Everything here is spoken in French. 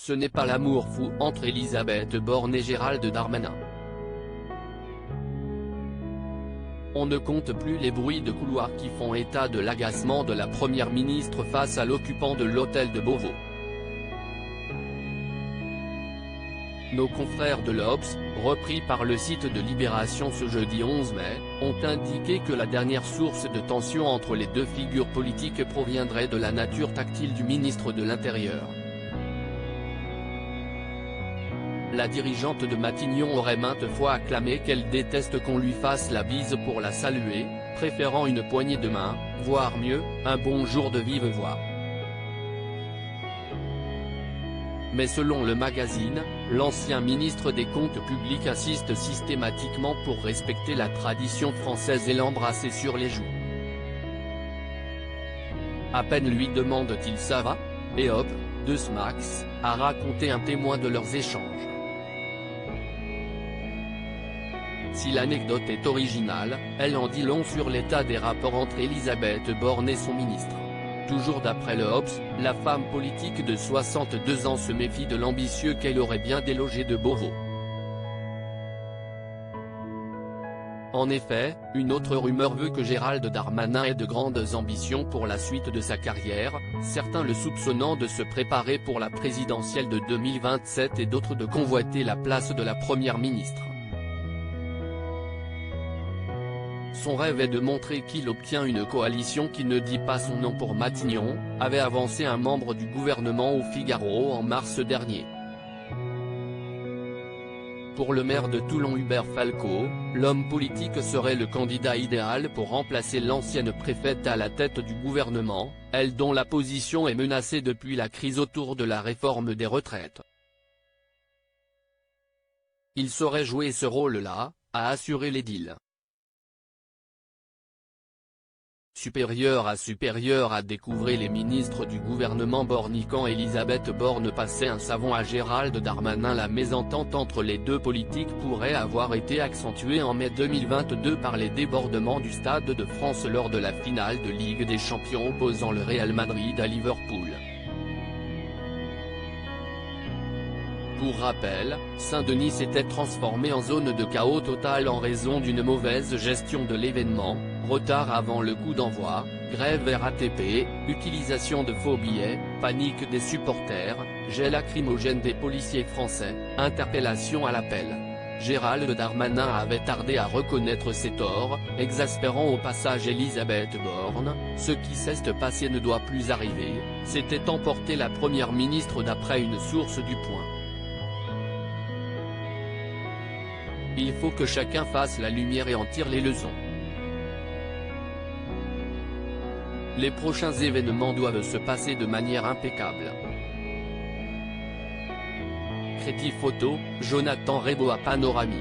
ce n'est pas l'amour fou entre Elisabeth Borne et Gérald Darmanin. On ne compte plus les bruits de couloir qui font état de l'agacement de la première ministre face à l'occupant de l'hôtel de Beauvau. Nos confrères de l'Obs, repris par le site de Libération ce jeudi 11 mai, ont indiqué que la dernière source de tension entre les deux figures politiques proviendrait de la nature tactile du ministre de l'Intérieur. La dirigeante de Matignon aurait maintes fois acclamé qu'elle déteste qu'on lui fasse la bise pour la saluer, préférant une poignée de main, voire mieux, un bonjour de vive voix. Mais selon le magazine, l'ancien ministre des Comptes publics insiste systématiquement pour respecter la tradition française et l'embrasser sur les joues. À peine lui demande-t-il ça va ? Et hop, de Smax, a raconté un témoin de leurs échanges. Si l'anecdote est originale, elle en dit long sur l'état des rapports entre Elisabeth Borne et son ministre. Toujours d'après le Obs, la femme politique de 62 ans se méfie de l'ambitieux qu'elle aurait bien délogé de Beauvau. En effet, une autre rumeur veut que Gérald Darmanin ait de grandes ambitions pour la suite de sa carrière, certains le soupçonnant de se préparer pour la présidentielle de 2027 et d'autres de convoiter la place de la première ministre. Son rêve est de montrer qu'il obtient une coalition qui ne dit pas son nom pour Matignon, avait avancé un membre du gouvernement au Figaro en mars dernier. Pour le maire de Toulon Hubert Falco, l'homme politique serait le candidat idéal pour remplacer l'ancienne préfète à la tête du gouvernement, elle dont la position est menacée depuis la crise autour de la réforme des retraites. Il saurait jouer ce rôle-là, a assuré l'édile. Supérieur à découvrir les ministres du gouvernement bornican. Elisabeth Borne passait un savon à Gérald Darmanin. La mésentente entre les deux politiques pourrait avoir été accentuée en mai 2022 par les débordements du Stade de France lors de la finale de Ligue des Champions opposant le Real Madrid à Liverpool. Pour rappel, Saint-Denis s'était transformé en zone de chaos total en raison d'une mauvaise gestion de l'événement, retard avant le coup d'envoi, grève RATP, utilisation de faux billets, panique des supporters, jet lacrymogène des policiers français, interpellation à l'appel. Gérald Darmanin avait tardé à reconnaître ses torts, exaspérant au passage Elisabeth Borne. Ce qui s'est passé ne doit plus arriver, s'était emporté la première ministre d'après une source du Point. Il faut que chacun fasse la lumière et en tire les leçons. Les prochains événements doivent se passer de manière impeccable. Crédit photo, Jonathan Reboa Panoramique.